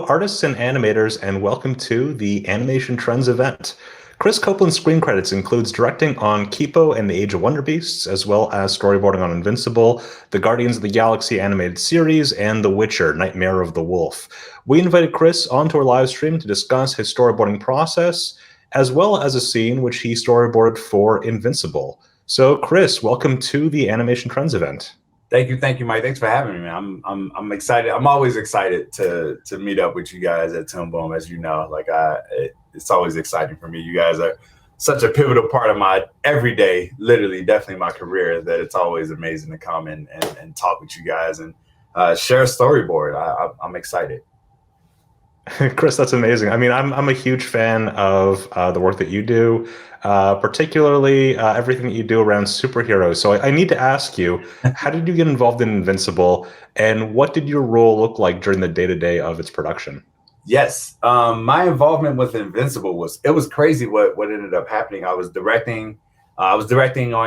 artists and animators, and welcome to the Animation Trends event. Chris Copeland's screen credits includes directing on Kipo and the Age of Wonderbeasts, as well as storyboarding on Invincible, the Guardians of the Galaxy animated series, and The Witcher: Nightmare of the Wolf. We invited Chris onto our live stream to discuss his storyboarding process, as well as a scene which he storyboarded for Invincible. So, Chris, welcome to the Animation Trends event. Thank you, Mike. Thanks for having me. I'm excited. I'm always excited to meet up with you guys at Toon Boom. As you know, it's always exciting for me. You guys are such a pivotal part of my everyday, literally, definitely my career. That it's always amazing to come and talk with you guys and share a storyboard. I'm excited. Chris, that's amazing. I mean, I'm a huge fan of the work that you do, particularly everything that you do around superheroes. So I need to ask you, how did you get involved in Invincible, and what did your role look like during the day-to-day of its production? Yes, my involvement with Invincible was crazy. What ended up happening? I was directing on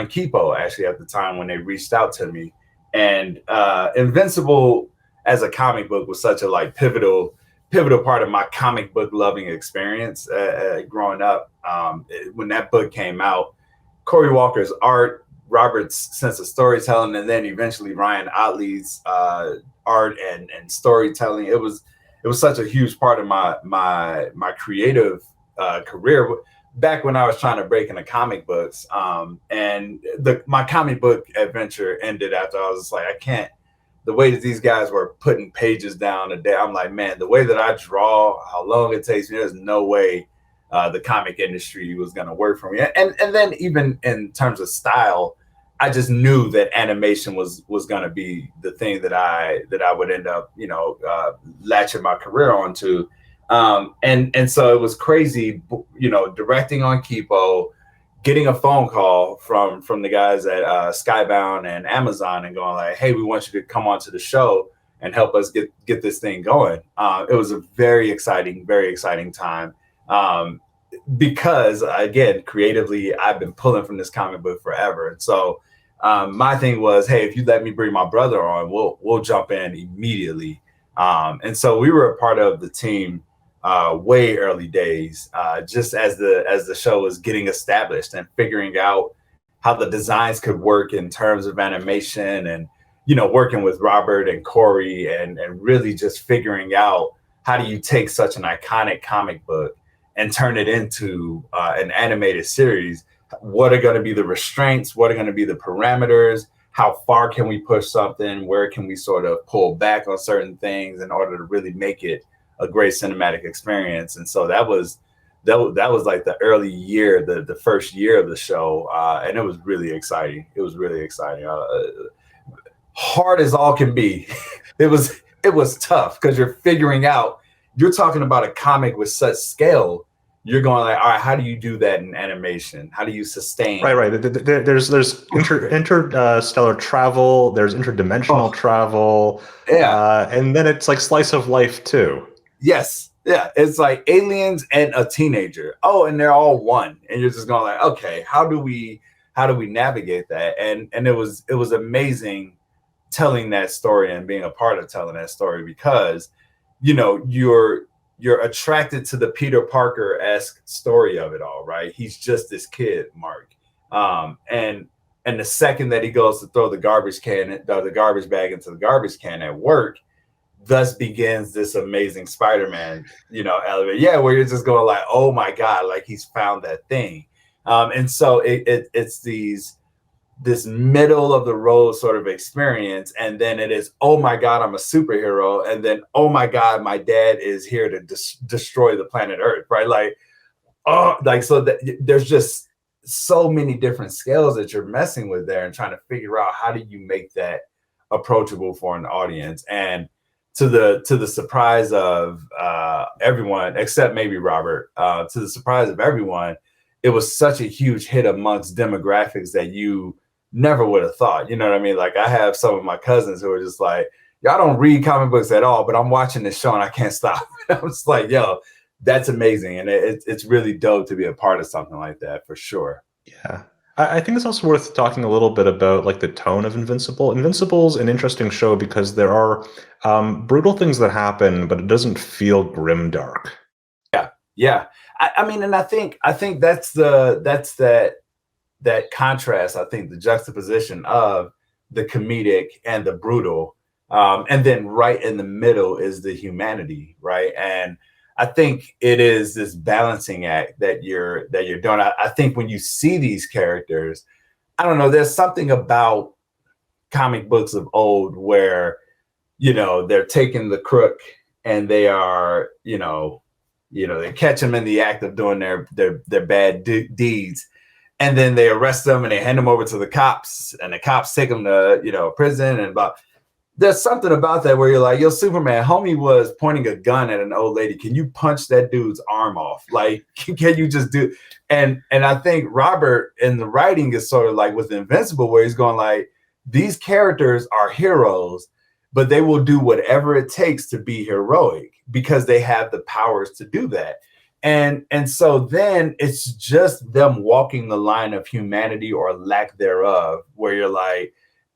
Kipo actually at the time when they reached out to me, and Invincible as a comic book was such a pivotal part of my comic book loving experience growing up. When that book came out, Cory Walker's art, Robert's sense of storytelling, and then eventually Ryan Ottley's art and storytelling. It was such a huge part of my creative career back when I was trying to break into comic books. And my comic book adventure ended after I was just like, I can't. The way that these guys were putting pages down a day, I'm like, man, the way that I draw, how long it takes me, there's no way the comic industry was going to work for me. And then even in terms of style, I just knew that animation was going to be the thing that I would end up, latching my career onto. And so it was crazy, directing on Kipo, getting a phone call from the guys at Skybound and Amazon and going like, hey, we want you to come onto the show and help us get this thing going. It was a very exciting time because, again, creatively, I've been pulling from this comic book forever. And so my thing was, hey, if you let me bring my brother on, we'll jump in immediately. And so we were a part of the team way early days, just as the show was getting established and figuring out how the designs could work in terms of animation, and working with Robert and Cory and really just figuring out how do you take such an iconic comic book and turn it into an animated series. What are going to be the restraints? What are going to be the parameters? How far can we push something? Where can we sort of pull back on certain things in order to really make it a great cinematic experience? And so that was like the early year, the first year of the show, and it was really exciting. Hard as all can be. It was tough because you're talking about a comic with such scale. You're going like, all right, how do you do that in animation? How do you sustain? Right. There's interstellar travel. There's interdimensional travel. Yeah, and then it's like slice of life too. Yes. Yeah. It's like aliens and a teenager. Oh, and they're all one. And you're just going like, okay, how do we navigate that? And it was amazing telling that story and being a part of telling that story because, you're attracted to the Peter Parker-esque story of it all, right? He's just this kid, Mark. And the second that he goes to throw the garbage bag into the garbage can at work, thus begins this amazing Spider-Man, elevator. Yeah, where you're just going like, oh my God, like he's found that thing. And so it's this middle of the road sort of experience. And then it is, oh my God, I'm a superhero. And then, oh my God, my dad is here to destroy the planet Earth, right? So there's just so many different scales that you're messing with there and trying to figure out how do you make that approachable for an audience. And to the surprise of everyone, except maybe Robert, to the surprise of everyone, it was such a huge hit amongst demographics that you never would have thought. You know what I mean? Like I have some of my cousins who are just like, y'all don't read comic books at all, but I'm watching this show and I can't stop. I was like, yo, that's amazing. And it's really dope to be a part of something like that for sure. Yeah. I think it's also worth talking a little bit about like the tone of Invincible. Invincible's an interesting show because there are brutal things that happen, but it doesn't feel grimdark. Yeah. I mean, and I think that's that contrast. I think the juxtaposition of the comedic and the brutal, and then right in the middle is the humanity, right? And I think it is this balancing act that you're doing. I think when you see these characters, I don't know, there's something about comic books of old where, they're taking the crook and they are, they catch them in the act of doing their bad deeds, and then they arrest them and they hand them over to the cops, and the cops take them to prison. And there's something about that where you're like, yo, Superman, homie was pointing a gun at an old lady. Can you punch that dude's arm off? Like, can you just do? And I think Robert in the writing is sort of like with Invincible, where he's going like, these characters are heroes, but they will do whatever it takes to be heroic because they have the powers to do that. And so then it's just them walking the line of humanity or lack thereof, where you're like,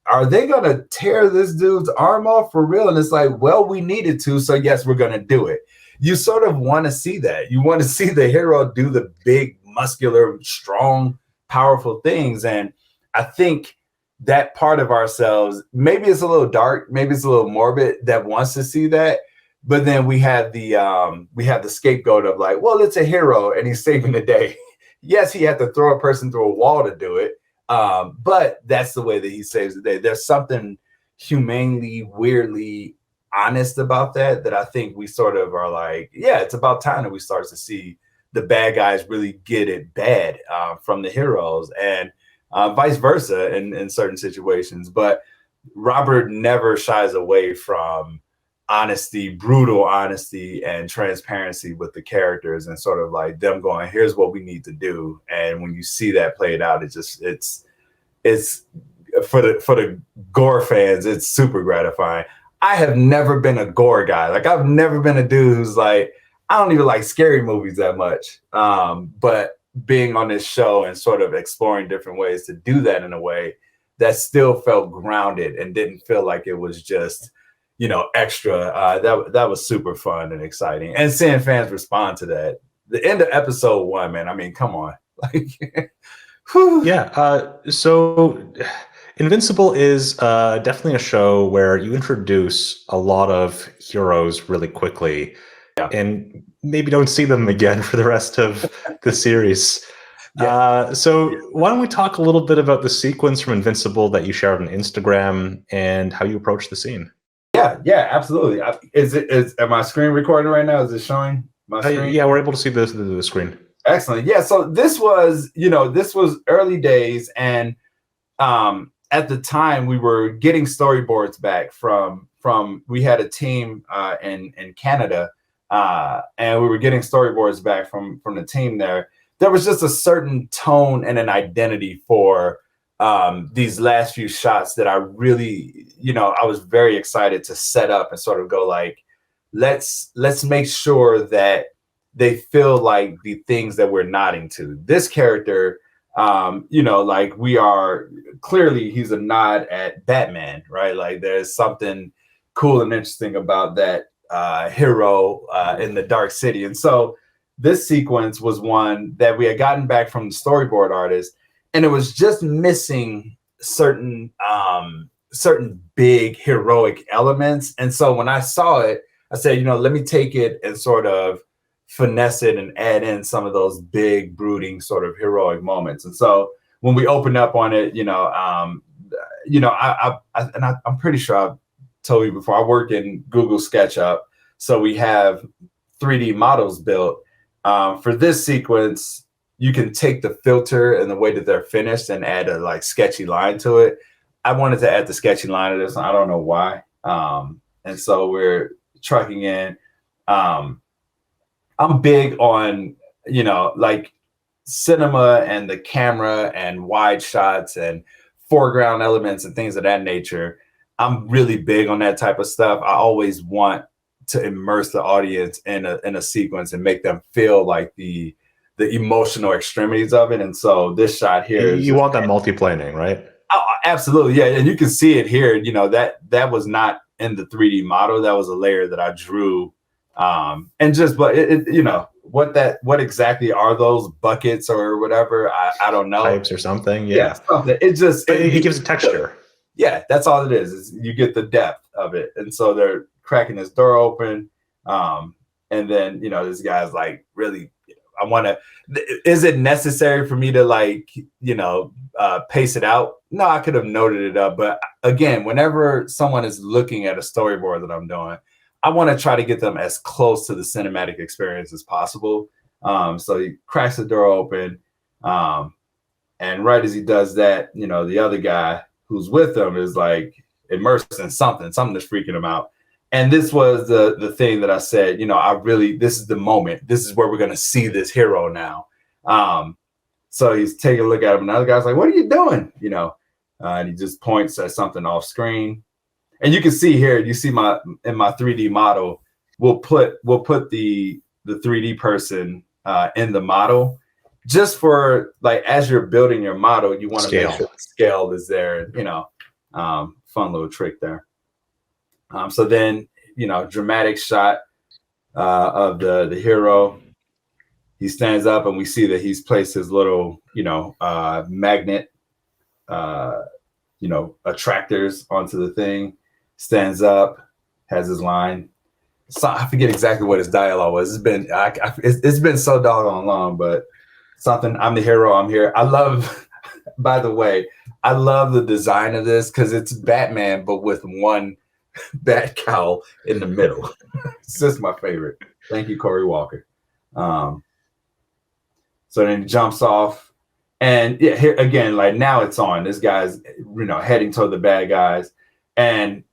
are they going to tear this dude's arm off for real? And it's like, well, we needed to, so yes, we're going to do it. You sort of want to see that. You want to see the hero do the big, muscular, strong, powerful things. And I think that part of ourselves, maybe it's a little dark, maybe it's a little morbid, that wants to see that. But then we have the scapegoat of like, well, it's a hero and he's saving the day. Yes, he had to throw a person through a wall to do it. But that's the way that he saves the day. There's something humanely, weirdly honest about that I think we sort of are like, yeah, it's about time that we start to see the bad guys really get it bad from the heroes, and vice versa in certain situations. But Robert never shies away from honesty, brutal honesty and transparency with the characters, and sort of like them going, here's what we need to do. And when you see that played out, it's for the gore fans, it's super gratifying. I have never been a gore guy. Like, I've never been a dude who's like, I don't even like scary movies that much. But being on this show and sort of exploring different ways to do that in a way that still felt grounded and didn't feel like it was just, extra. That was super fun and exciting. And seeing fans respond to that. The end of episode 1, man. I mean, come on. Like, yeah. So Invincible is definitely a show where you introduce a lot of heroes really quickly, and maybe don't see them again for the rest of the series. So why don't we talk a little bit about the sequence from Invincible that you shared on Instagram and how you approach the scene? Yeah, absolutely. Am my screen recording right now? Is it showing my screen? Yeah, we're able to see the screen. Excellent. Yeah, so this was early days, and at the time we were getting storyboards back from we had a team in Canada, and we were getting storyboards back from the team there. There was just a certain tone and an identity for these last few shots that I really, I was very excited to set up and sort of go like, let's make sure that they feel like the things that we're nodding to. This character, like we are clearly, he's a nod at Batman, right? Like there's something cool and interesting about that hero in the Dark City. And so this sequence was one that we had gotten back from the storyboard artist, and it was just missing certain big heroic elements. And so when I saw it, I said, let me take it and sort of finesse it and add in some of those big, brooding sort of heroic moments. And so when we opened up on it, I'm pretty sure I've told you before, I work in Google SketchUp. So we have 3D models built. For this sequence, you can take the filter and the way that they're finished and add a like sketchy line to it. I wanted to add the sketchy line to this. I don't know why. And so we're trucking in. I'm big on, like cinema and the camera and wide shots and foreground elements and things of that nature. I'm really big on that type of stuff. I always want to immerse the audience in a sequence and make them feel like the the emotional extremities of it. And so this shot here is you want that multiplaning, right? Oh, absolutely, yeah. And you can see it here. You know, that was not in the 3D model. That was a layer that I drew. And just, but you know, what exactly are those buckets or whatever? I don't know. Types or something. Yeah. Something. It just it gives a texture. Yeah, that's all it is you get the depth of it. And so they're cracking this door open. And then, you know, this guy's like, really, I want to, is it necessary for me to like, you know, pace it out? No, I could have noted it up. But again, whenever someone is looking at a storyboard that I'm doing, I want to try to get them as close to the cinematic experience as possible. So he cracks the door open. And right as he does that, you know, the other guy who's with him is like immersed in something that's freaking him out. And this was the thing that I said, you know, this is the moment. This is where we're going to see this hero now. So he's taking a look at him. Another guy's like, what are you doing? You know, and he just points at something off screen. And you can see here, you see in my 3D model, we'll put the 3D person in the model just for like, as you're building your model, you want to make sure the scale is there, you know, fun little trick there. So then, you know, dramatic shot of the hero. He stands up and we see that he's placed his little, you know, magnet, you know, attractors onto the thing. Stands up, has his line. So I forget exactly what his dialogue was. It's been so doggone long, but something. I'm the hero. I'm here. I love. By the way, I love the design of this because it's Batman, but with one bat cowl in the middle. It's just my favorite. Thank you, Corey Walker. So then he jumps off, and yeah, here again, like now it's on. This guy's, you know, heading toward the bad guys, and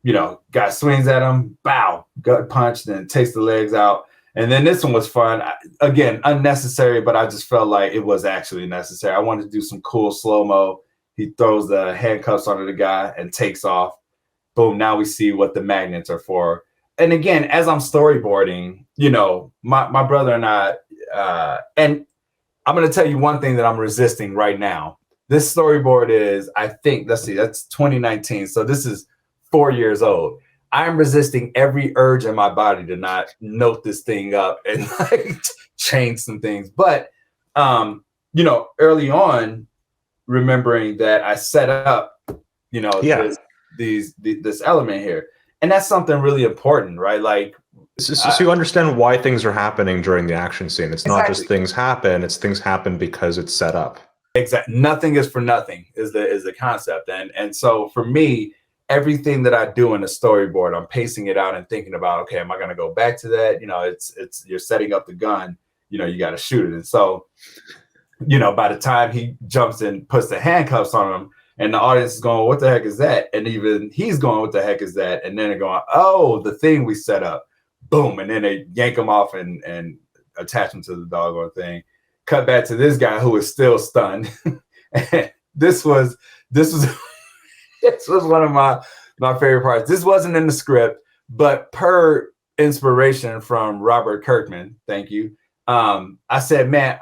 you know, guy swings at him, bow, gut punch, then takes the legs out. And then this one was fun. Again, unnecessary, but I just felt like it was actually necessary. I wanted to do some cool slow-mo. He throws the handcuffs onto the guy and takes off. Boom, now we see what the magnets are for. And again, as I'm storyboarding, you know, my brother and I, and I'm going to tell you one thing that I'm resisting right now. This storyboard is, I think, let's see, that's 2019. So this is 4 years old. I'm resisting every urge in my body to not note this thing up and like change some things. But, you know, early on, remembering that I set up, you know, this element here. And that's something really important, right? Like, so you understand why things are happening during the action scene. It's not just things happen. It's things happen because it's set up. Exactly. Nothing is for nothing is the concept. And so for me, everything that I do in a storyboard, I'm pacing it out and thinking about, okay, am I going to go back to that? You know, it's you're setting up the gun, you know, you got to shoot it. And so, you know, by the time he jumps and puts the handcuffs on him and the audience is going, what the heck is that? And even he's going, what the heck is that? And then they're going, oh, the thing we set up, boom. And then they yank him off and attach him to the doggone thing. Cut back to this guy who is still stunned. And this was one of my favorite parts. This wasn't in the script, but per inspiration from Robert Kirkman, thank you. I said, man,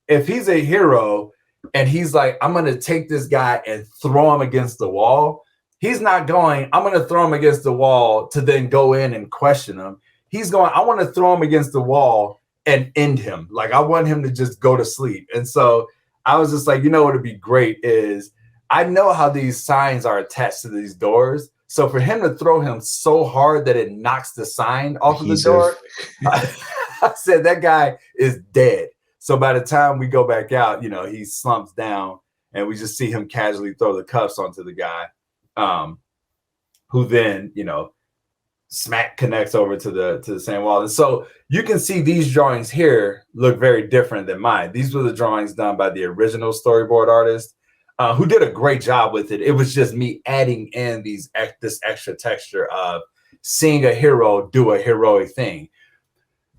if he's a hero and he's like, I'm going to take this guy and throw him against the wall, he's not going, I'm going to throw him against the wall to then go in and question him. He's going, I want to throw him against the wall and end him. Like, I want him to just go to sleep. And so I was just like, you know what would be great is, I know how these signs are attached to these doors. So for him to throw him so hard that it knocks the sign off of the door, I said that guy is dead. So by the time we go back out, you know, he slumps down and we just see him casually throw the cuffs onto the guy, who then, you know, smack connects over to the same wall. And so you can see these drawings here look very different than mine. These were the drawings done by the original storyboard artist, who did a great job with it. It was just me adding in this extra texture of seeing a hero do a heroic thing.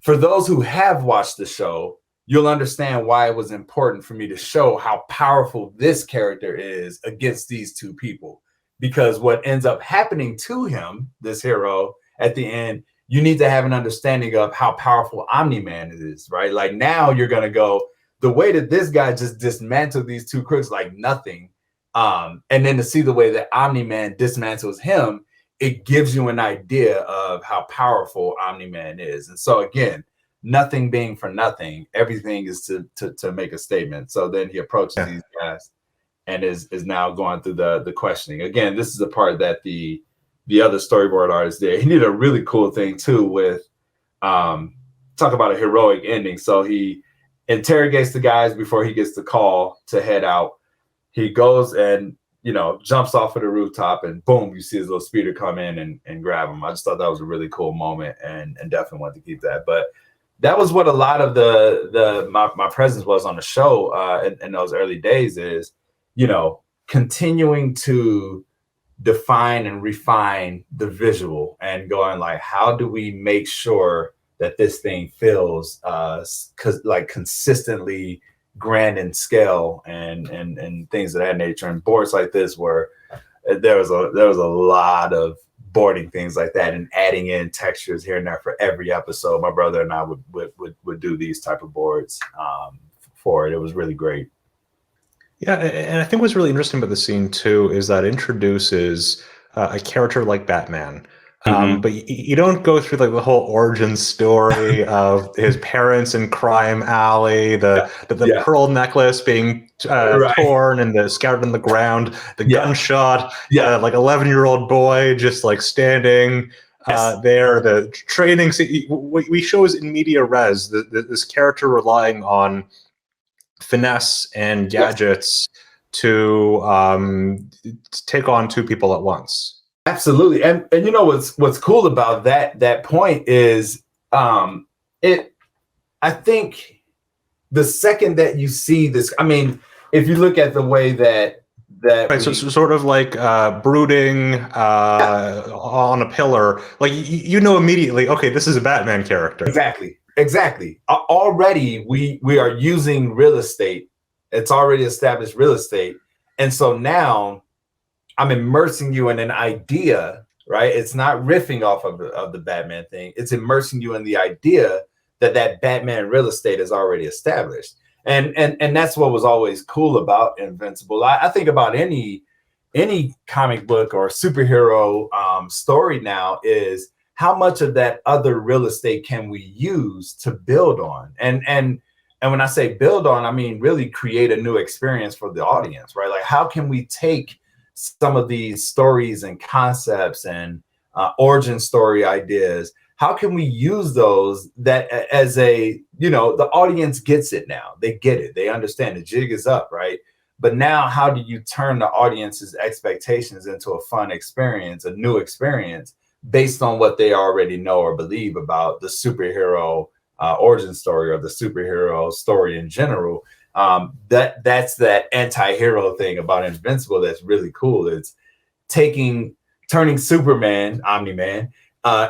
For those who have watched the show, you'll understand why it was important for me to show how powerful this character is against these two people. Because what ends up happening to him, this hero, at the end, you need to have an understanding of how powerful Omni-Man is, right? Like now you're gonna go the way that this guy just dismantled these two crooks like nothing, and then to see the way that Omni-Man dismantles him, it gives you an idea of how powerful Omni-Man is. And so again, nothing being for nothing, everything is to make a statement. So then he approaches these guys and is now going through the questioning. Again, this is the part that the other storyboard artist did. He did a really cool thing too with talk about a heroic ending. So he interrogates the guys before he gets the call to head out. He goes and, you know, jumps off of the rooftop and boom, you see his little speeder come in and grab him. I just thought that was a really cool moment and definitely wanted to keep that. But that was what a lot of my presence was on the show in those early days is, you know, continuing to define and refine the visual and going like, how do we make sure that this thing feels like consistently grand in scale and things of that nature. And boards like this where there was a lot of boarding things like that and adding in textures here and there for every episode. My brother and I would do these type of boards for it. It was really great. Yeah, and I think what's really interesting about the scene too is that it introduces a character like Batman. But you don't go through like the whole origin story of his parents in crime alley, the pearl necklace being torn and scattered on the ground, the gunshot, like 11-year-old boy just like standing there, the training. We show is in media res, this character relying on finesse and gadgets to take on two people at once. Absolutely. And you know what's cool about that point is I think the second that you see this, I mean, if you look at the way that right, so sort of like brooding on a pillar, like you know immediately, okay, this is a Batman character. Exactly. Already we are using real estate. It's already established real estate. And so now I'm immersing you in an idea, right? It's not riffing off of the Batman thing. It's immersing you in the idea that Batman real estate is already established. And that's what was always cool about Invincible. I think about any comic book or superhero story now is how much of that other real estate can we use to build on? And when I say build on, I mean really create a new experience for the audience, right? Like how can we take some of these stories and concepts and origin story ideas, how can we use those that as a, you know, the audience gets it now. They get it. They understand the jig is up, right? But now how do you turn the audience's expectations into a fun experience, a new experience based on what they already know or believe about the superhero origin story or the superhero story in general? That's that anti-hero thing about Invincible that's really cool. It's turning Superman, Omni-Man,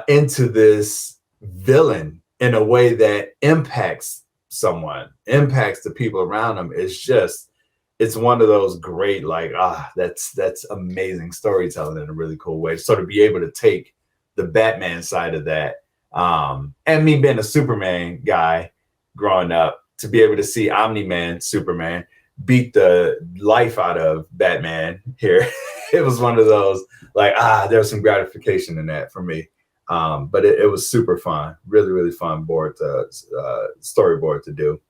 into this villain in a way that impacts someone, impacts the people around him. It's one of those great, like, that's amazing storytelling in a really cool way. So to be able to take the Batman side of that, and me being a Superman guy growing up, to be able to see Omni-Man, Superman, beat the life out of Batman here, it was one of those, like, there's some gratification in that for me. But it was super fun, really, really fun storyboard to do.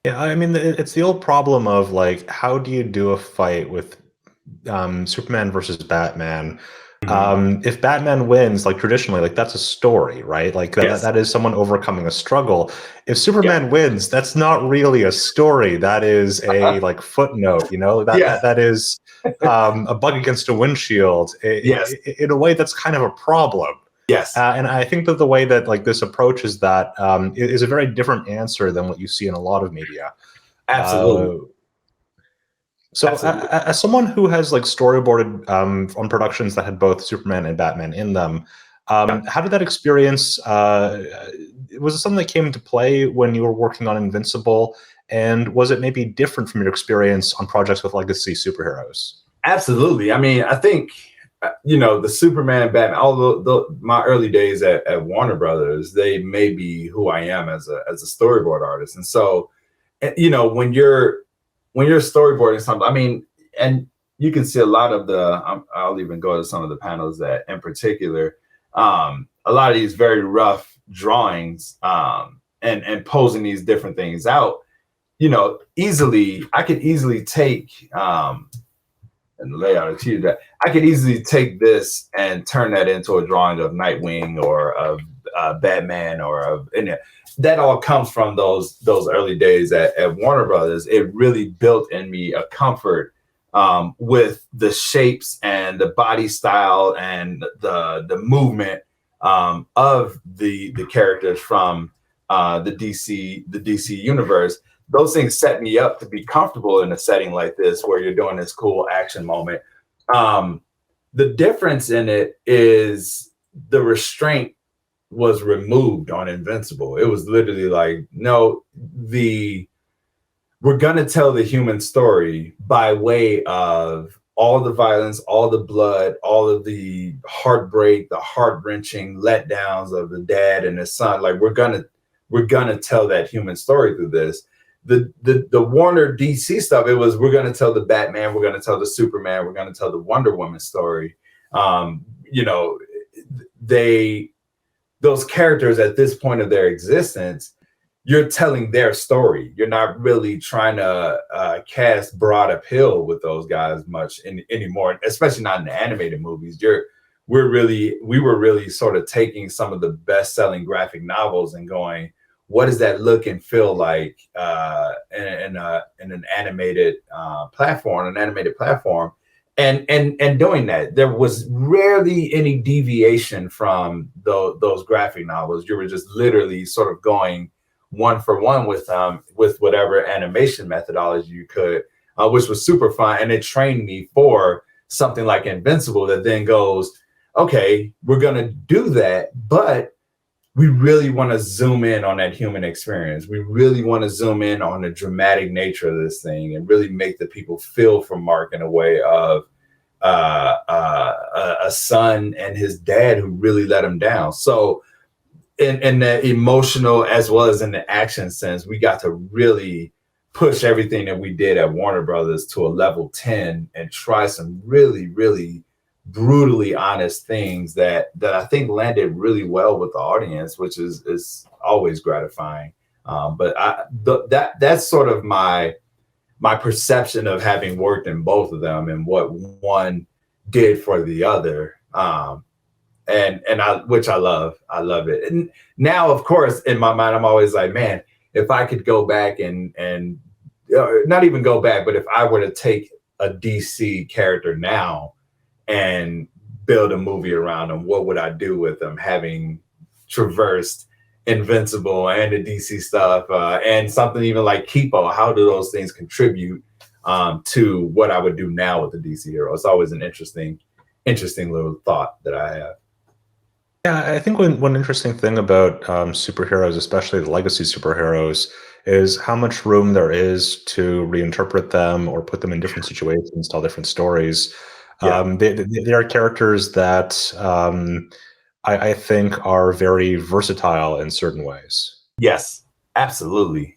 Yeah, I mean, it's the old problem of like, how do you do a fight with Superman versus Batman? If Batman wins, like traditionally, like that's a story, right? Like that is someone overcoming a struggle. If Superman wins, that's not really a story. That is a like footnote, you know, that is a bug against a windshield. In a way, that's kind of a problem. And I think that the way that like this approaches that is a very different answer than what you see in a lot of media. Absolutely. So as someone who has like storyboarded on productions that had both Superman and Batman in them, how did that experience, was it something that came into play when you were working on Invincible? And was it maybe different from your experience on projects with legacy superheroes? Absolutely. I mean, I think you know, the Superman, Batman, although my early days at Warner Brothers, they made me who I am as a storyboard artist. And so, you know, when you're storyboarding something, I mean, and you can see a lot of I'll even go to some of the panels that in particular, a lot of these very rough drawings, and posing these different things out, you know, I could easily take, and the layout achieved that. I could easily take this and turn that into a drawing of Nightwing or of Batman and that all comes from those early days at Warner Brothers. It really built in me a comfort with the shapes and the body style and the movement of the characters from the DC universe. Those things set me up to be comfortable in a setting like this where you're doing this cool action moment. The difference in it is the restraint was removed on Invincible. It was literally like, no, we're gonna tell the human story by way of all the violence, all the blood, all of the heartbreak, the heart-wrenching letdowns of the dad and his son. Like we're gonna tell that human story through this. The Warner DC stuff, it was, we're going to tell the Batman, we're going to tell the Superman, we're going to tell the Wonder Woman story. You know, those characters at this point of their existence, you're telling their story. You're not really trying to cast broad appeal with those guys much anymore, especially not in the animated movies. We were really sort of taking some of the best-selling graphic novels and going, what does that look and feel like in an animated platform, and doing that. There was rarely any deviation from those graphic novels. You were just literally sort of going one for one with whatever animation methodology you could, which was super fun. And it trained me for something like Invincible that then goes, okay, we're going to do that, but we really want to zoom in on that human experience. We really want to zoom in on the dramatic nature of this thing and really make the people feel for Mark in a way of a son and his dad who really let him down. So in the emotional as well as in the action sense, we got to really push everything that we did at Warner Brothers to a level 10 and try some really, really brutally honest things that I think landed really well with the audience, which is always gratifying. But that's sort of my perception of having worked in both of them and what one did for the other. Which I love it. And now, of course, in my mind, I'm always like, man, if I could go back and not even go back, but if I were to take a DC character now and build a movie around them, what would I do with them, having traversed Invincible and the DC stuff and something even like Kipo? How do those things contribute to what I would do now with the DC hero? It's always an interesting little thought that I have. Yeah, I think one interesting thing about superheroes, especially the legacy superheroes, is how much room there is to reinterpret them or put them in different situations, tell different stories. Yeah. They are characters that I think are very versatile in certain ways. Yes, absolutely.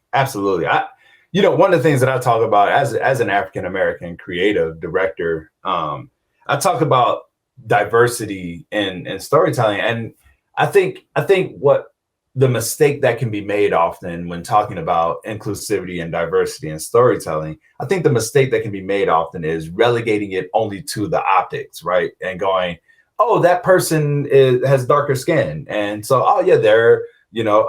You know, one of the things that I talk about as an African-American creative director, I talk about diversity in storytelling. And I think what the mistake that can be made often when talking about inclusivity and diversity in storytelling, I think the mistake that can be made often is relegating it only to the optics, right? And going, oh, that person has darker skin. And so, oh yeah, they're, you know,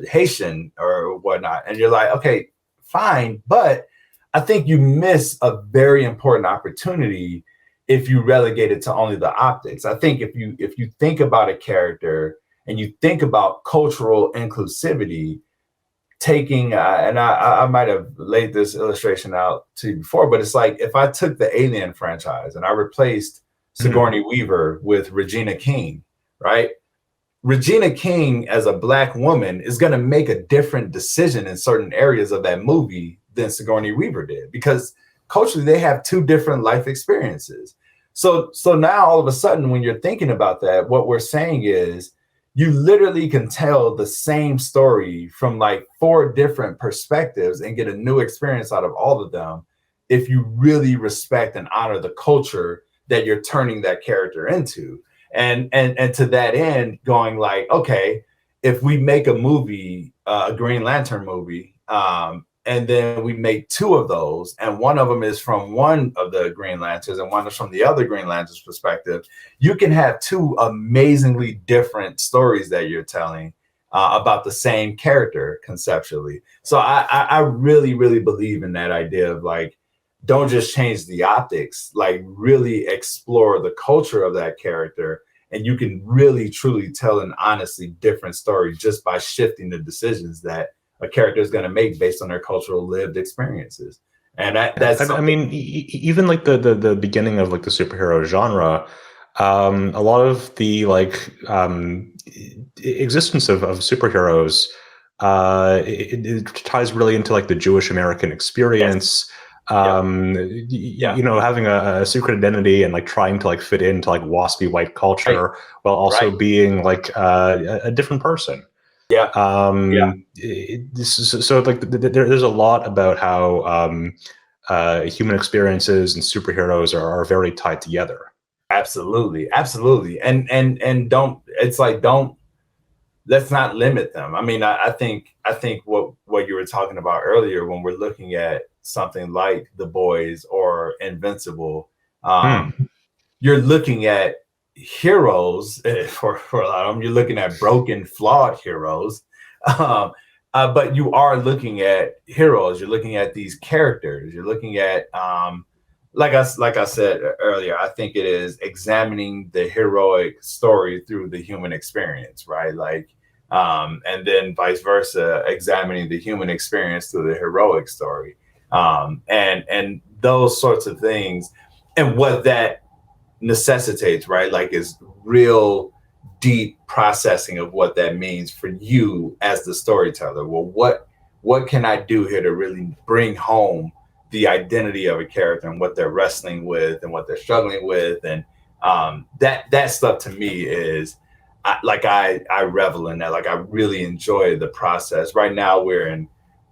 Haitian or whatnot. And you're like, okay, fine. But I think you miss a very important opportunity if you relegate it to only the optics. I think if you think about a character and you think about cultural inclusivity, taking, and I might have laid this illustration out to you before, but it's like if I took the Alien franchise and I replaced Sigourney Weaver with Regina King, right? Regina King as a Black woman is going to make a different decision in certain areas of that movie than Sigourney Weaver did, because culturally they have two different life experiences. So now all of a sudden, when you're thinking about that, what we're saying is you literally can tell the same story from like 4 different perspectives and get a new experience out of all of them if you really respect and honor the culture that you're turning that character into. And to that end, going like, okay, if we make a movie, a Green Lantern movie, and then we make 2 of those, and one of them is from one of the Green Lanterns and one is from the other Green Lantern's perspective, you can have 2 amazingly different stories that you're telling about the same character conceptually. So I really, really believe in that idea of like, don't just change the optics, like really explore the culture of that character. And you can really, truly tell an honestly different story just by shifting the decisions that a character is going to make based on their cultural lived experiences. And that's I mean, even like the beginning of like the superhero genre, a lot of the like existence of superheroes, it ties really into like the Jewish American experience. You know, having a secret identity and like trying to like fit into like waspy white culture while also being like a different person. So like there's a lot about how human experiences and superheroes are very tied together. Absolutely. And don't, it's like, don't, let's not limit them. I mean, I think what you were talking about earlier, when we're looking at something like The Boys or Invincible, you're looking at heroes for a lot of them. You're looking at broken, flawed heroes, but you are looking at heroes. You're looking at these characters. You're looking at like I said earlier, I think it is examining the heroic story through the human experience, right? Like, and then vice versa, examining the human experience through the heroic story, and those sorts of things, and what that necessitates, right? Like, is real deep processing of what that means for you as the storyteller. Well, what can I do here to really bring home the identity of a character and what they're wrestling with and what they're struggling with, and that stuff to me is I revel in that. Like, I really enjoy the process. Right now we're in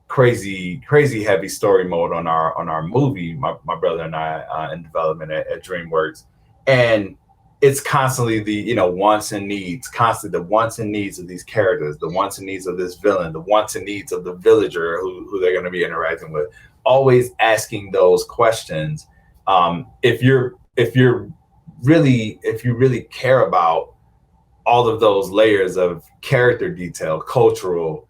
crazy heavy story mode on our movie, my brother and I, in development at DreamWorks, and it's constantly the, you know, wants and needs, constantly the wants and needs of these characters, the wants and needs of this villain, the wants and needs of the villager who they're going to be interacting with. Always asking those questions. If you really care about all of those layers of character detail, cultural,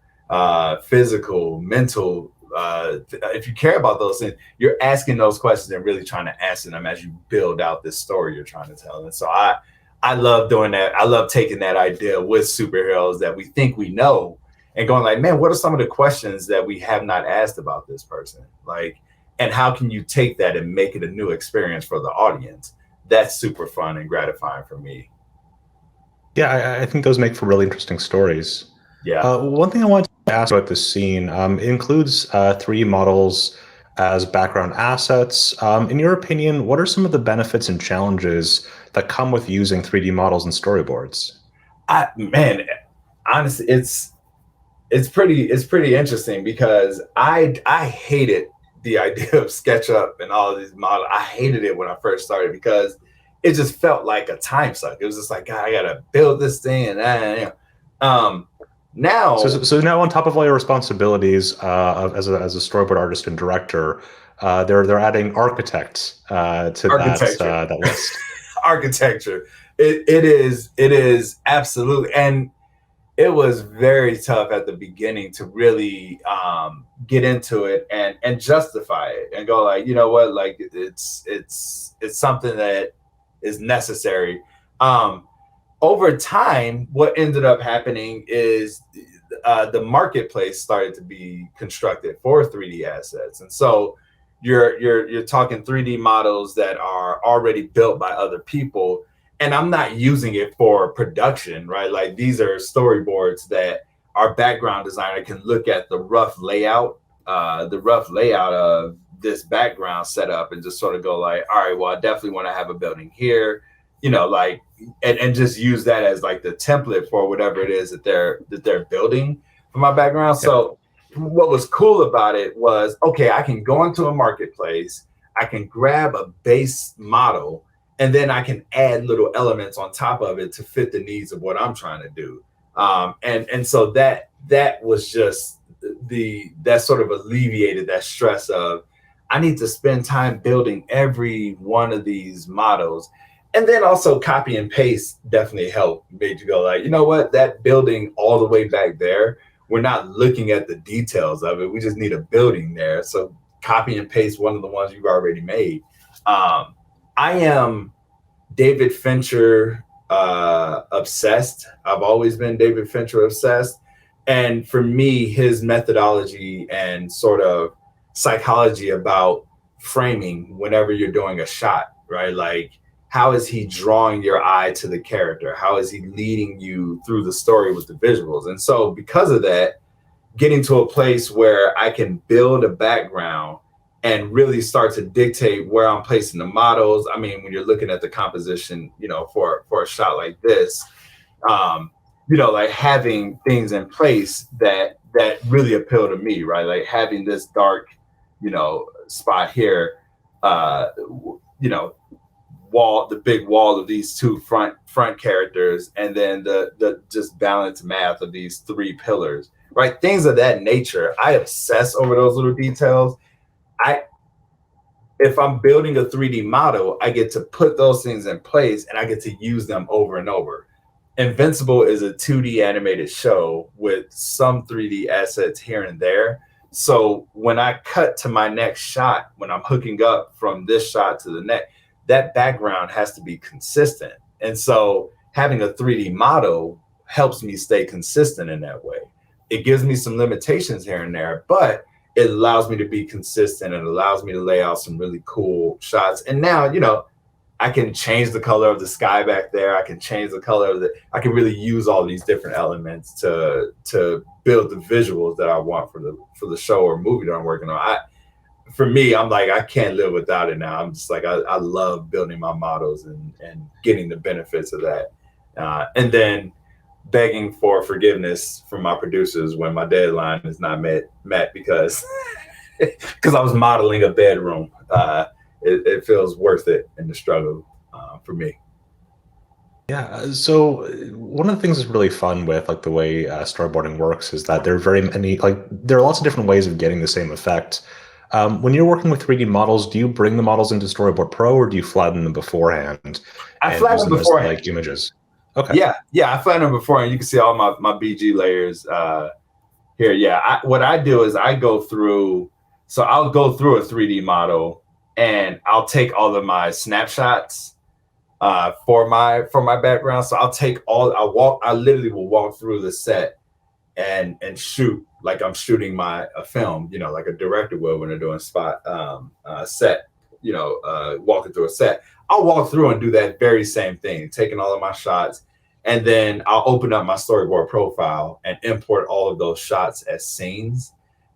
physical, mental, if you care about those things, you're asking those questions and really trying to answer them as you build out this story you're trying to tell. And so I love doing that. I love taking that idea with superheroes that we think we know and going like, man, what are some of the questions that we have not asked about this person? Like, and how can you take that and make it a new experience for the audience? That's super fun and gratifying for me. Yeah, I think those make for really interesting stories. Yeah. One thing I wanted to ask about this scene, it includes 3D models as background assets. In your opinion, what are some of the benefits and challenges that come with using 3D models and storyboards? Man, honestly, it's pretty interesting because I hated the idea of SketchUp and all of these models. I hated it when I first started because it just felt like a time suck. It was just like, God, I gotta build this thing and now. So now, on top of all your responsibilities as a storyboard artist and director, they're adding architect to that list. Architecture. It is absolutely, and it was very tough at the beginning to really get into it and justify it and go like, you know what, like it's something that is necessary. Over time, what ended up happening is the marketplace started to be constructed for 3D assets, and so you're talking 3D models that are already built by other people, and I'm not using it for production, right? Like, these are storyboards that our background designer can look at the rough layout of this background set up and just sort of go like, all right, well, I definitely want to have a building here, you know, like, and just use that as like the template for whatever it is that they're building for my background. Yeah. So what was cool about it was, okay, I can go into a marketplace, I can grab a base model, and then I can add little elements on top of it to fit the needs of what I'm trying to do. And so that was just that sort of alleviated that stress of, I need to spend time building every one of these models. And then also copy and paste definitely helped, made you go like, you know what, that building all the way back there, we're not looking at the details of it. We just need a building there. So copy and paste one of the ones you've already made. I am David Fincher obsessed. I've always been David Fincher obsessed. And for me, his methodology and sort of psychology about framing whenever you're doing a shot, right? Like, how is he drawing your eye to the character? How is he leading you through the story with the visuals? And so because of that, getting to a place where I can build a background and really start to dictate where I'm placing the models. I mean, when you're looking at the composition, you know, for a shot like this, you know, like having things in place that really appeal to me, right? Like having this dark, you know, spot here, you know, the big wall of these two front characters, and then the just balanced math of these three pillars, right? Things of that nature. I obsess over those little details. If I'm building a 3D model, I get to put those things in place and I get to use them over and over. Invincible is a 2D animated show with some 3D assets here and there. So when I cut to my next shot, when I'm hooking up from this shot to the next, that background has to be consistent. And so having a 3D model helps me stay consistent in that way. It gives me some limitations here and there, but it allows me to be consistent. It allows me to lay out some really cool shots. And now, you know, I can change the color of the sky back there. I can change the color of I can really use all these different elements to build the visuals that I want for the show or movie that I'm working on. For me, I'm like, I can't live without it now. I'm just like, I love building my models and getting the benefits of that. And then begging for forgiveness from my producers when my deadline is not met because I was modeling a bedroom. It feels worth it in the struggle for me. Yeah. So one of the things that's really fun with like the way storyboarding works is that there are there are lots of different ways of getting the same effect. When you're working with 3D models, do you bring the models into Storyboard Pro or do you flatten them beforehand? I flatten them beforehand. Like images. Okay. Yeah, I flatten them beforehand. You can see all my BG layers here. Yeah, what I do is I'll go through a 3D model and I'll take all of my snapshots for my background. So I literally will walk through the set and shoot like I'm shooting a film, you know, like a director would when they're doing set, you know, walking through a set. I'll walk through and do that very same thing, taking all of my shots, and then I'll open up my storyboard profile and import all of those shots as scenes,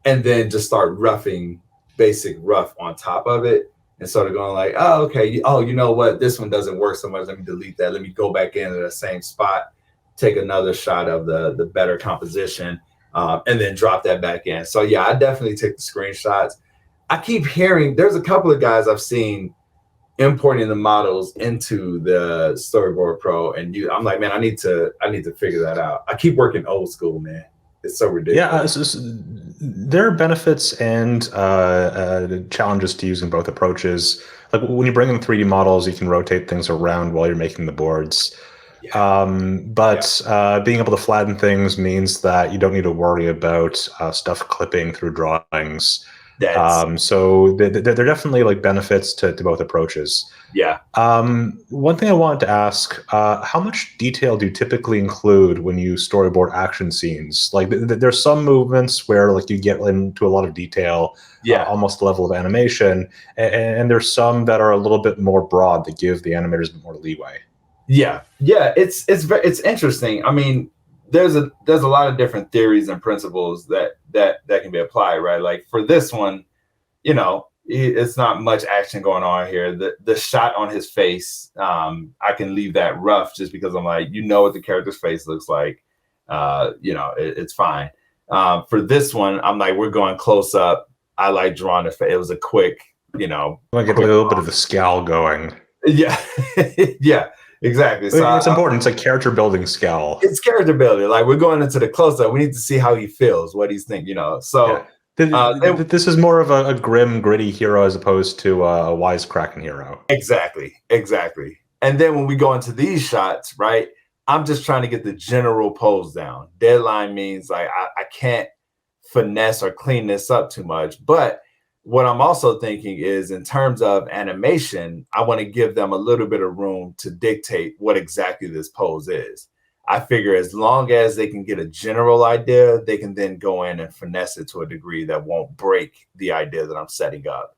and then just start roughing basic rough on top of it and sort of going like, oh, okay, oh, you know what, this one doesn't work so much. Let me delete that. Let me go back into the same spot, take another shot of the better composition, and then drop that back in. So yeah, I definitely take the screenshots. I keep hearing there's a couple of guys I've seen importing the models into the Storyboard Pro, and I'm like, man, I need to figure that out. I keep working old school, man. It's so ridiculous. Yeah, there are benefits and challenges to using both approaches. Like when you bring in 3D models, you can rotate things around while you're making the boards. Yeah. Being able to flatten things means that you don't need to worry about stuff clipping through drawings. So there are definitely like benefits to both approaches. Yeah. One thing I wanted to ask, how much detail do you typically include when you storyboard action scenes? Like there's some movements where like you get into a lot of detail, almost the level of animation, and there's some that are a little bit more broad that give the animators a bit more leeway. Yeah. It's interesting. I mean, there's a lot of different theories and principles that can be applied, right? Like for this one, you know, it's not much action going on here. The shot on his face, I can leave that rough just because I'm like, you know what the character's face looks like. It's fine. For this one, I'm like, we're going close up. I like drawing the face. It was a quick, I get a little bit of the scowl going. Yeah, yeah, exactly. So it's important. It's a character building scowl. It's character building. Like we're going into the close up. We need to see how he feels, what he's thinking. So this is more of a grim, gritty hero as opposed to a wisecracking hero. Exactly. And then when we go into these shots, right? I'm just trying to get the general pose down. Deadline means like I can't finesse or clean this up too much, but what I'm also thinking is in terms of animation, I want to give them a little bit of room to dictate what exactly this pose is. I figure as long as they can get a general idea, they can then go in and finesse it to a degree that won't break the idea that I'm setting up.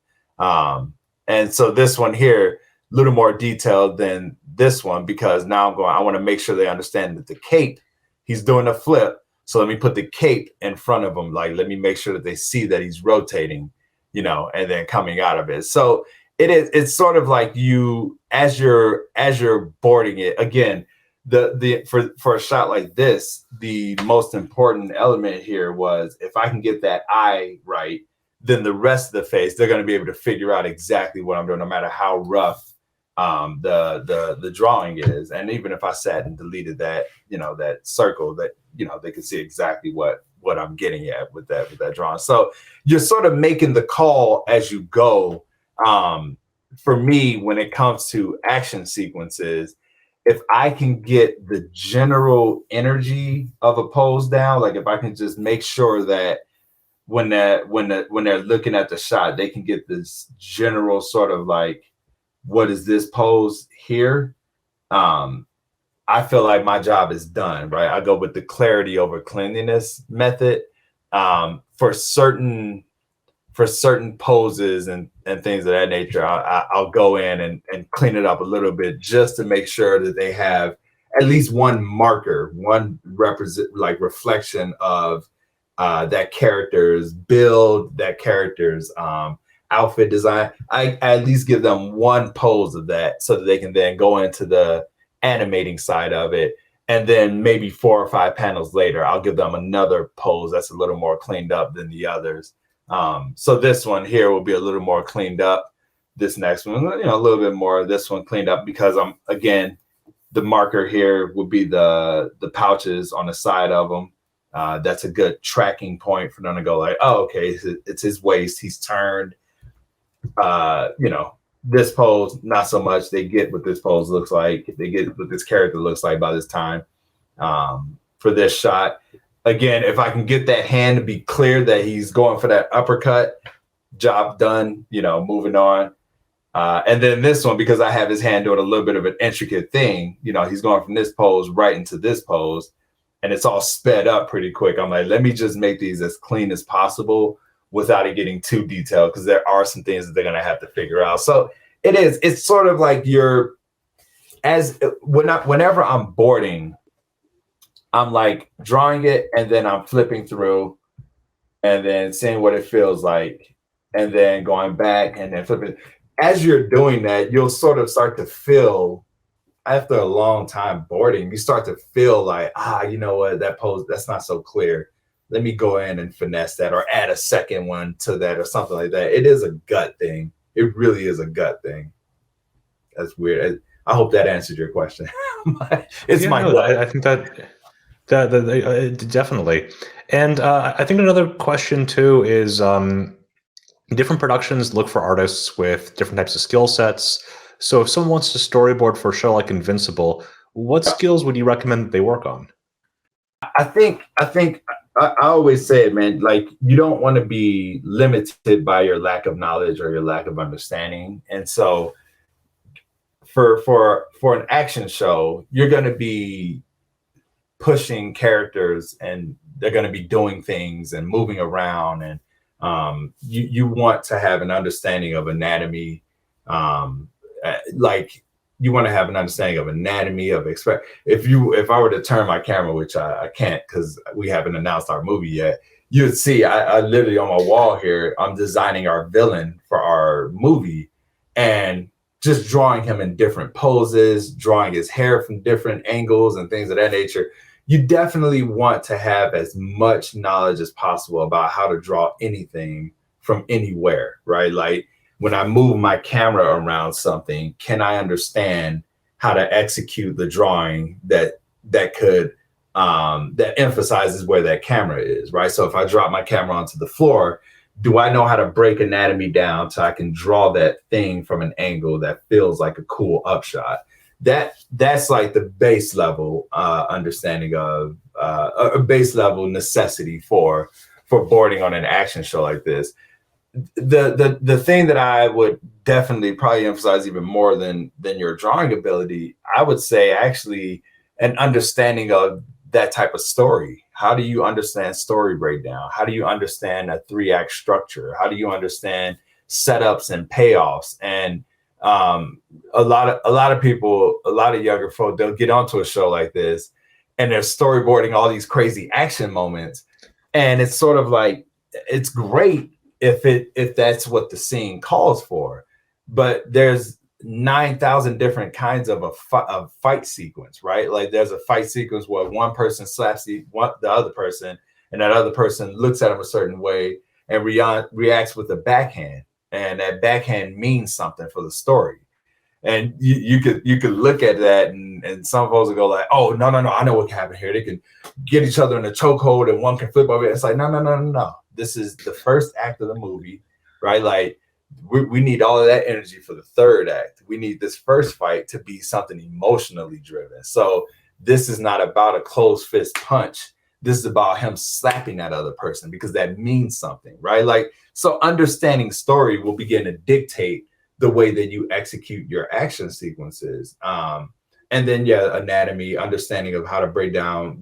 And so this one here, a little more detailed than this one, because now I want to make sure they understand that the cape, he's doing a flip. So let me put the cape in front of him. Like, let me make sure that they see that he's rotating, and then coming out of it. So it's sort of like you, as you're boarding it, again, for a shot like this, the most important element here was if I can get that eye right, then the rest of the face, they're going to be able to figure out exactly what I'm doing, no matter how rough the drawing is. And even if I sat and deleted that, that circle, that they could see exactly what I'm getting at with that drawing. So you're sort of making the call as you go. For me, when it comes to action sequences, if I can get the general energy of a pose down, like if I can just make sure that when they're looking at the shot, they can get this general sort of like, what is this pose here? I feel like my job is done, right? I go with the clarity over cleanliness method. For certain poses and things of that nature, I'll go in and clean it up a little bit just to make sure that they have at least one marker, one reflection of that character's build, that character's outfit design. I at least give them one pose of that so that they can then go into the animating side of it. And then maybe 4 or 5 panels later, I'll give them another pose that's a little more cleaned up than the others. So this one here will be a little more cleaned up. This next one, a little bit more of this one cleaned up, because again, the marker here would be the pouches on the side of them. That's a good tracking point for them to go like, oh, okay, it's his waist. He's turned, this pose, not so much. They get what this pose looks like. They get what this character looks like by this time. For this shot, again, if I can get that hand to be clear that he's going for that uppercut, job done, moving on. And then this one, because I have his hand doing a little bit of an intricate thing, he's going from this pose right into this pose, and it's all sped up pretty quick. I'm like, let me just make these as clean as possible without it getting too detailed, because there are some things that they're going to have to figure out. So it's sort of like whenever I'm boarding, I'm like drawing it and then I'm flipping through and then seeing what it feels like and then going back and then flipping. As you're doing that, you'll sort of start to feel, after a long time boarding, you start to feel like, you know what, that pose, that's not so clear. Let me go in and finesse that or add a second one to that or something like that. It is a gut thing. It really is a gut thing. That's weird. I hope that answered your question. It's my gut. I think that definitely. And I think another question too is different productions look for artists with different types of skill sets. So if someone wants to storyboard for a show like Invincible, what skills would you recommend that they work on? I think I always say it, man, like you don't want to be limited by your lack of knowledge or your lack of understanding. And so for an action show, you're going to be pushing characters and they're going to be doing things and moving around. And you want to have an understanding of anatomy. Like you want to have an understanding of anatomy, of expect. If I were to turn my camera, which I can't because we haven't announced our movie yet, you'd see I literally on my wall here, I'm designing our villain for our movie, and just drawing him in different poses, drawing his hair from different angles and things of that nature. You definitely want to have as much knowledge as possible about how to draw anything from anywhere, right? Like when I move my camera around something, can I understand how to execute the drawing that could that emphasizes where that camera is, right? So if I drop my camera onto the floor, do I know how to break anatomy down so I can draw that thing from an angle that feels like a cool upshot? That's like the base level understanding of a base level necessity for boarding on an action show like this. The thing that I would definitely probably emphasize even more than your drawing ability, I would say actually an understanding of that type of story. How do you understand story breakdown? How do you understand a 3-act structure? How do you understand setups and payoffs? And a lot of people, a lot of younger folk, they'll get onto a show like this and they're storyboarding all these crazy action moments. And it's sort of like, it's great if that's what the scene calls for, but there's 9,000 different kinds of a fight sequence, right? Like there's a fight sequence where one person slaps the other person, and that other person looks at him a certain way and reacts with a backhand, and that backhand means something for the story. And you could look at that, and some folks will go like, oh, no, I know what can happen here. They can get each other in a chokehold and one can flip over. It's like, no. This is the first act of the movie, right? Like we need all of that energy for the third act. We need this first fight to be something emotionally driven. So this is not about a closed fist punch. This is about him slapping that other person because that means something, right? Like, so understanding story will begin to dictate the way that you execute your action sequences. And then, anatomy, understanding of how to break down,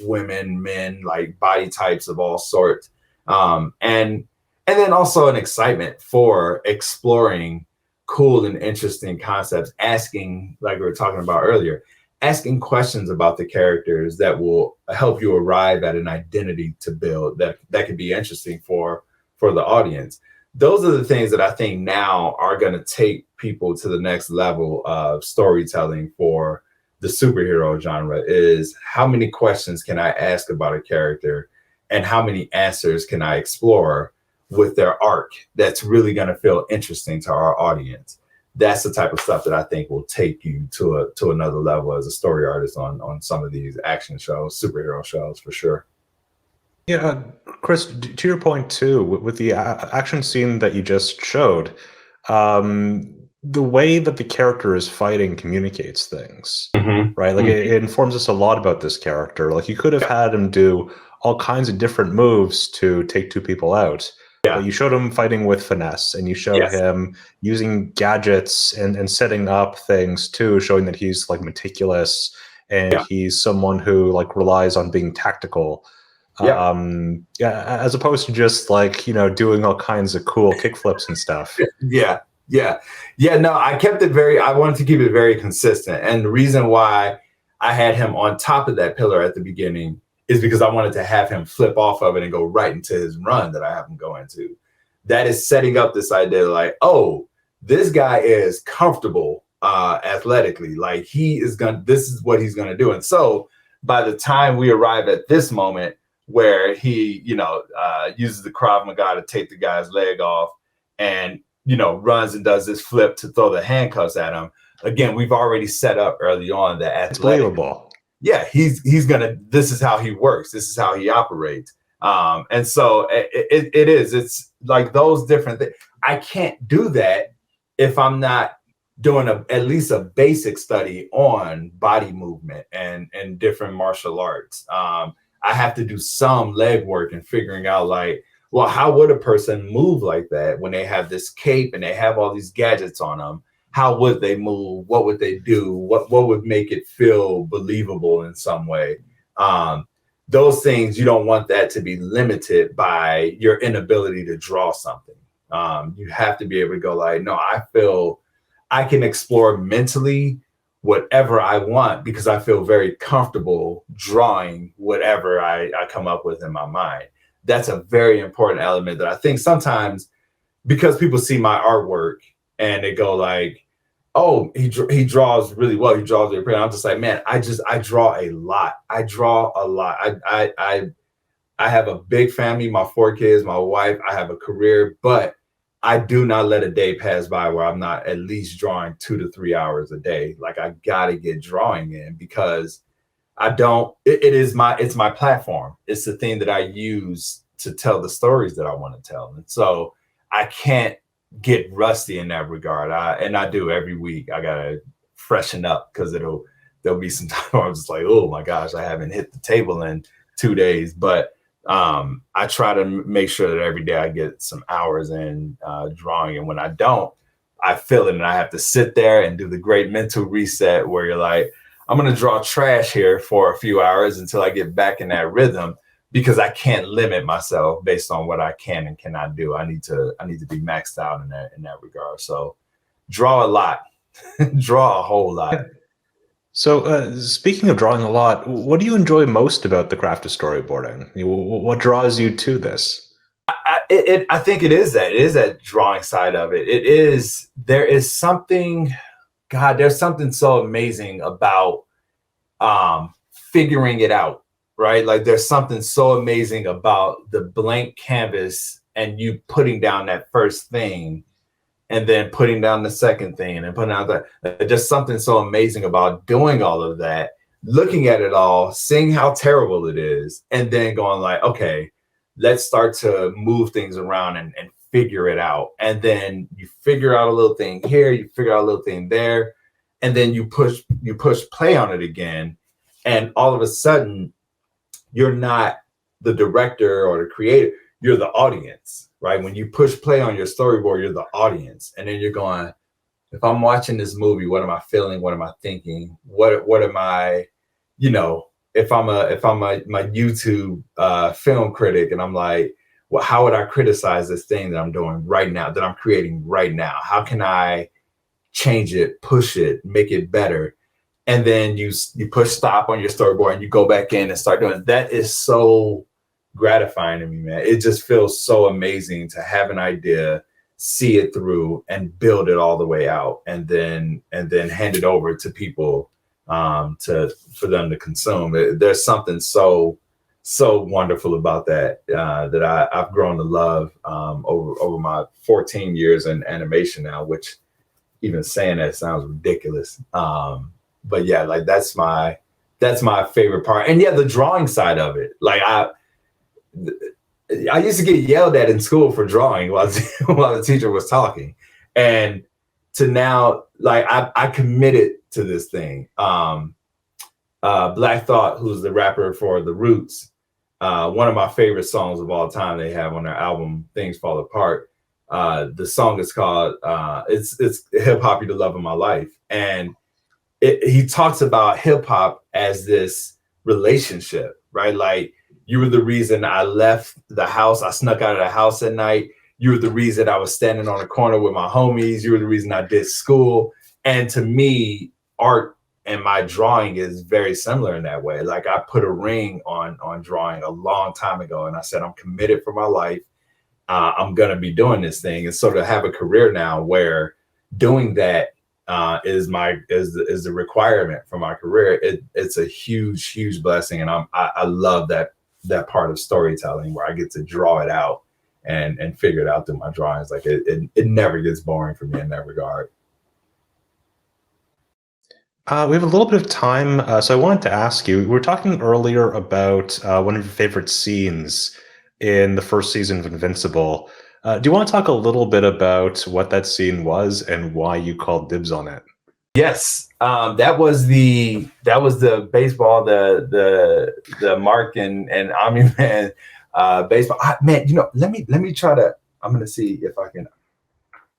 women, men, like body types of all sorts. And then also an excitement for exploring cool and interesting concepts, asking, like we were talking about earlier, asking questions about the characters that will help you arrive at an identity to build that could be interesting for the audience. Those are the things that I think now are going to take people to the next level of storytelling for the superhero genre, is how many questions can I ask about a character and how many answers can I explore with their arc that's really going to feel interesting to our audience. That's the type of stuff that I think will take you to another level as a story artist on some of these action shows, superhero shows, for sure. Yeah, Chris, to your point too, with the action scene that you just showed, the way that the character is fighting communicates things, right? Like it informs us a lot about this character. Like you could have had him do all kinds of different moves to take two people out. Yeah. But you showed him fighting with finesse, and you showed him using gadgets and setting up things too, showing that he's like meticulous and he's someone who like relies on being tactical. As opposed to just like, doing all kinds of cool kickflips and stuff. No, I wanted to keep it very consistent. And the reason why I had him on top of that pillar at the beginning is because I wanted to have him flip off of it and go right into his run that I have him go into. That is setting up this idea like, oh, this guy is comfortable athletically. Like this is what he's gonna do. And so by the time we arrive at this moment where he, uses the Krav Maga to take the guy's leg off and, runs and does this flip to throw the handcuffs at him. Again, we've already set up early on that it's believable. Yeah, he's gonna. This is how he works. This is how he operates. And so it's like those different things. I can't do that if I'm not doing at least a basic study on body movement and different martial arts. I have to do some legwork and figuring out like, well, how would a person move like that when they have this cape and they have all these gadgets on them? How would they move? What would they do? What would make it feel believable in some way? Those things, you don't want that to be limited by your inability to draw something. You have to be able to go like, no, I feel I can explore mentally whatever I want because I feel very comfortable drawing whatever I come up with in my mind. That's a very important element that I think sometimes, because people see my artwork and they go like, oh, he draws really well. He draws really pretty. I'm just like, man, I draw a lot. I draw a lot. I have a big family, my 4 kids, my wife, I have a career, but I do not let a day pass by where I'm not at least drawing 2 to 3 hours a day. Like I gotta get drawing in because it's my platform. It's the thing that I use to tell the stories that I want to tell. And so I can't get rusty in that regard. I do every week. I gotta freshen up because there'll be some time where I'm just like, oh my gosh, I haven't hit the table in 2 days. But I try to make sure that every day I get some hours in drawing. And when I don't, I feel it and I have to sit there and do the great mental reset where you're like, I'm going to draw trash here for a few hours until I get back in that rhythm, because I can't limit myself based on what I can and cannot do. I need to be maxed out in that regard. So draw a lot, draw a whole lot. So speaking of drawing a lot, what do you enjoy most about the craft of storyboarding? What draws you to this? I think it is that drawing side of it. There's something so amazing about figuring it out, right? Like there's something so amazing about the blank canvas and you putting down that first thing and then putting down the second thing and then putting out that. Just something so amazing about doing all of that, looking at it all, seeing how terrible it is, and then going like, okay, let's start to move things around and figure it out. And then you figure out a little thing here, you figure out a little thing there, and then you push play on it again. And all of a sudden, you're not the director or the creator, you're the audience, right? When you push play on your storyboard, you're the audience. And then you're going, if I'm watching this movie, what am I feeling? What am I thinking? What am I, if I'm my YouTube film critic and I'm like, well, how would I criticize this thing that I'm doing right now, that I'm creating right now? How can I change it, push it, make it better? And then you push stop on your storyboard and you go back in and start doing it. That is so gratifying to me, man. It just feels so amazing to have an idea, see it through, and build it all the way out, and then hand it over to people for them to consume. There's something so wonderful about that that I've grown to love over my 14 years in animation now, which even saying that sounds ridiculous. But yeah, like that's my favorite part. And yeah, the drawing side of it. Like I used to get yelled at in school for drawing while the teacher was talking. And to now, like I committed to this thing. Black Thought, who's the rapper for The Roots, one of my favorite songs of all time they have on their album, Things Fall Apart. The song is called, it's Hip Hop, You the Love of My Life. And he talks about hip hop as this relationship, right? Like, you were the reason I left the house. I snuck out of the house at night. You were the reason I was standing on the corner with my homies. You were the reason I did school. And to me, art and my drawing is very similar in that way. Like I put a ring on drawing a long time ago, and I said, I'm committed for my life. I'm going to be doing this thing. And so to have a career now where doing that is the requirement for my career, it's a huge blessing. And I love that part of storytelling where I get to draw it out and figure it out through my drawings. Like it never gets boring for me in that regard. We have a little bit of time, so I wanted to ask you, we were talking earlier about one of your favorite scenes in the first season of Invincible. Do you want to talk a little bit about what that scene was and why you called dibs on it? Yes, that was the baseball, the Mark and Omni Man baseball. Man, let me try to. I'm gonna see if I can.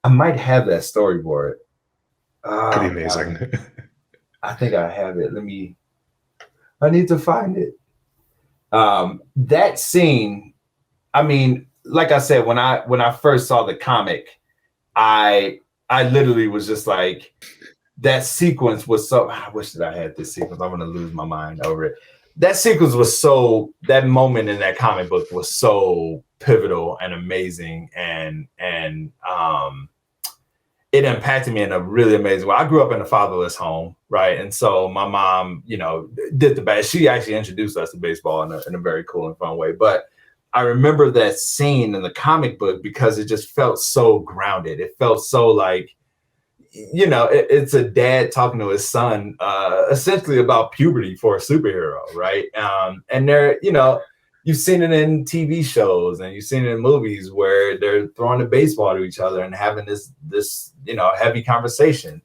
I might have that storyboard. Pretty amazing. I think I have it. I need to find it. That scene. I mean, like I said, when I first saw the comic, I I literally was just like, that sequence was so, I wish that I had this sequence. I'm going to lose my mind over it. That sequence was so, that moment in that comic book was so pivotal and amazing. And it impacted me in a really amazing way. I grew up in a fatherless home, right? And so my mom, you know, did the best. She actually introduced us to baseball in a very cool and fun way. But I remember that scene in the comic book because it just felt so grounded. It felt so like, you know, it's a dad talking to his son, essentially about puberty for a superhero, right? And they're, you know, you've seen it in TV shows and you've seen it in movies where they're throwing the baseball to each other and having this, you know, heavy conversation.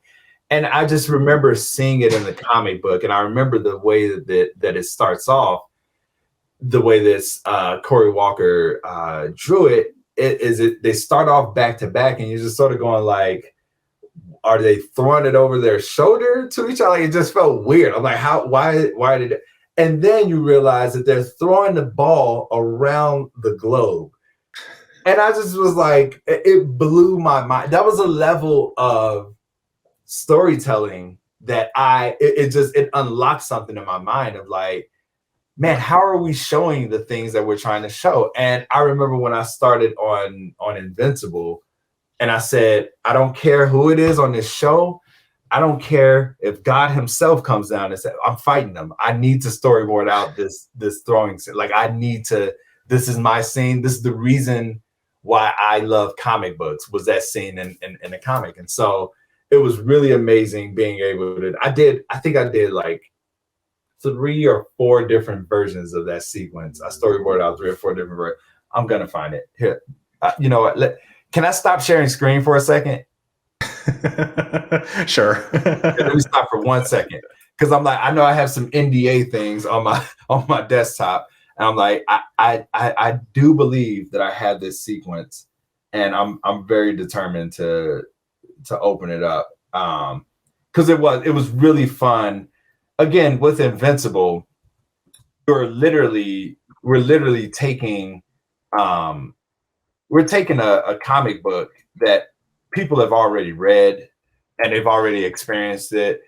And I just remember seeing it in the comic book, and I remember the way that it starts off, the way this Corey Walker drew it. They start off back to back, and you're just sort of going like, are they throwing it over their shoulder to each other? Like, it just felt weird. I'm like, why did it? And then you realize that they're throwing the ball around the globe. And I just was like, it blew my mind. That was a level of storytelling that it unlocked something in my mind of like, man, how are we showing the things that we're trying to show? And I remember when I started on Invincible, and I said, I don't care who it is on this show. I don't care if God himself comes down and says, I'm fighting them. I need to storyboard out this throwing scene. Like, this is my scene. This is the reason why I love comic books, was that scene in the comic. And so it was really amazing being able to, I think I did like 3 or 4 different versions of that sequence. I storyboarded out 3 or 4 different versions. I'm going to find it here. You know what? Can I stop sharing screen for a second? Sure. Let me stop for 1 second, because I'm like, I know I have some NDA things on my desktop, and I'm like, I do believe that I had this sequence, and I'm very determined to open it up, because it was really fun. Again, with Invincible, we're literally taking we're taking a comic book that people have already read and they've already experienced it.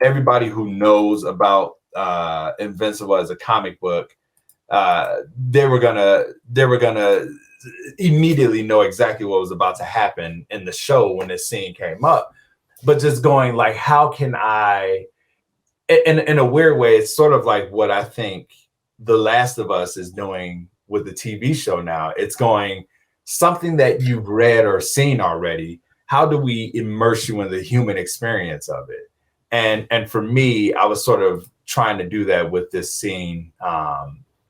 Everybody who knows about Invincible as a comic book, they were gonna immediately know exactly what was about to happen in the show when this scene came up. But just going like, how can I, in a weird way, it's sort of like what I think The Last of Us is doing with the TV show now. It's going, something that you've read or seen already, how do we immerse you in the human experience of it? And for me, I was sort of trying to do that with this scene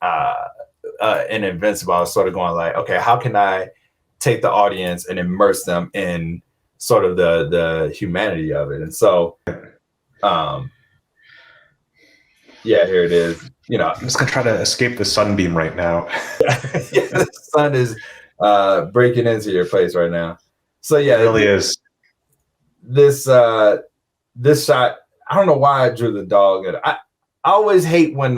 in Invincible. I was sort of going like, okay, how can I take the audience and immerse them in sort of the humanity of it? And so, yeah, here it is. You know, I'm just gonna try to escape the sunbeam right now. Yeah, the sun is breaking into your place right now. So yeah, it really is. This shot, I don't know why I drew the dog. I always hate when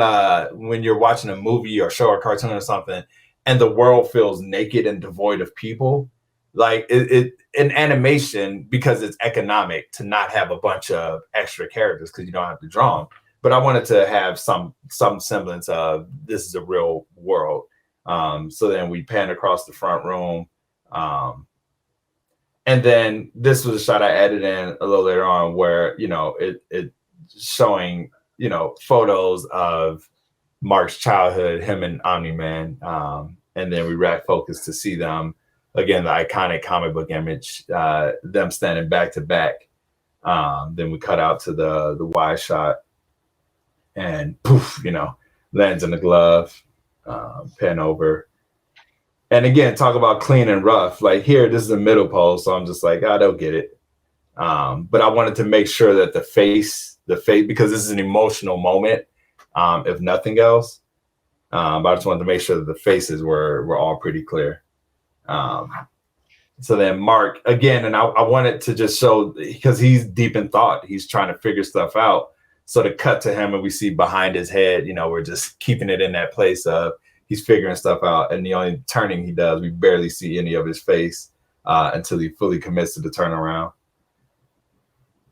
you're watching a movie or show or cartoon or something and the world feels naked and devoid of people. Like it in animation, because it's economic to not have a bunch of extra characters because you don't have to draw them. But I wanted to have some semblance of this is a real world. So then we pan across the front room. And then this was a shot I added in a little later on where, you know, it showing, you know, photos of Mark's childhood, him and Omni-Man. And then we rack focus to see them, again, the iconic comic book image, them standing back to back. Then we cut out to the wide shot and poof, you know, lands in the glove, pen over. And again, talk about clean and rough. Like here, this is a middle pose, so I'm just like, I don't get it. But I wanted to make sure that the face, because this is an emotional moment, if nothing else. But I just wanted to make sure that the faces were all pretty clear. So then Mark, again, and I wanted to just show, because he's deep in thought, he's trying to figure stuff out. So to cut to him and we see behind his head, you know, we're just keeping it in that place of he's figuring stuff out. And the only turning he does, we barely see any of his face until he fully commits to the turnaround.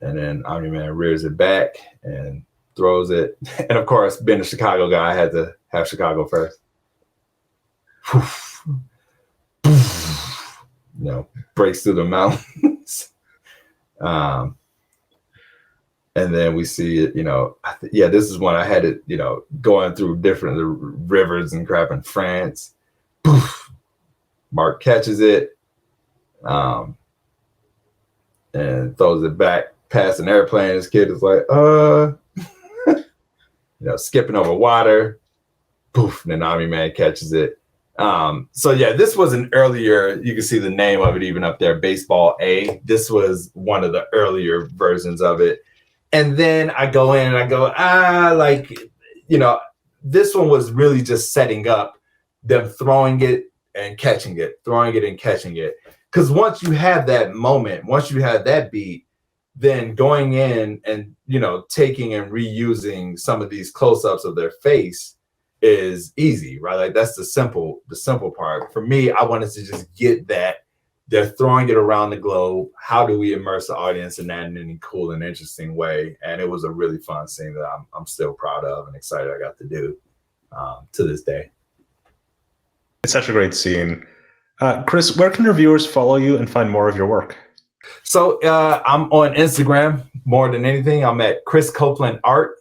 And then Omni-Man rears it back and throws it. And of course, being a Chicago guy, I had to have Chicago first. Breaks through the mountains. And then we see it, this is when I had it, going through different rivers and crap in France. Poof. Mark catches it and throws it back past an airplane. This kid is like, skipping over water. Poof. And then Omni-Man catches it. This was an earlier, you can see the name of it even up there, Baseball A. This was one of the earlier versions of it. And then I go in and I go, this one was really just setting up them throwing it and catching it, throwing it and catching it. Because once you have that moment, once you have that beat, then going in and, taking and reusing some of these close-ups of their face is easy, right? Like that's the simple part. For me, I wanted to just get that they're throwing it around the globe. How do we immerse the audience in that in any cool and interesting way? And it was a really fun scene that I'm still proud of and excited I got to do to this day. It's such a great scene. Chris, where can your viewers follow you and find more of your work? So I'm on Instagram more than anything. I'm at Chris Copeland Art.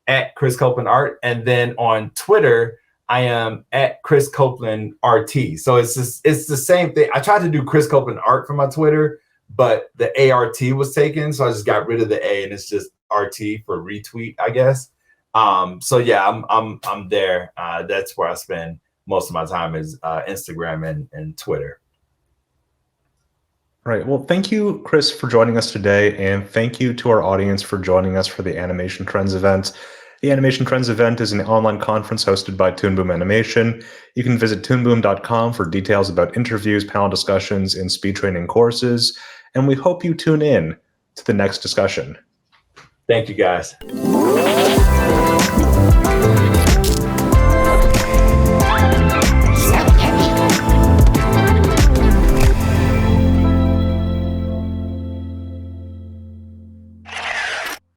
At Chris Copeland Art, and then on Twitter I am at Chris Copeland RT. So it's the same thing. I tried to do Chris Copeland Art for my Twitter, but the ART was taken, so I just got rid of the A and it's just RT for retweet, I guess. I'm there. That's where I spend most of my time is Instagram and Twitter. Right. Well, thank you, Chris, for joining us today, and thank you to our audience for joining us for the Animation Trends event. The Animation Trends event is an online conference hosted by Toon Boom Animation. You can visit toonboom.com for details about interviews, panel discussions, and speed training courses. And we hope you tune in to the next discussion. Thank you, guys.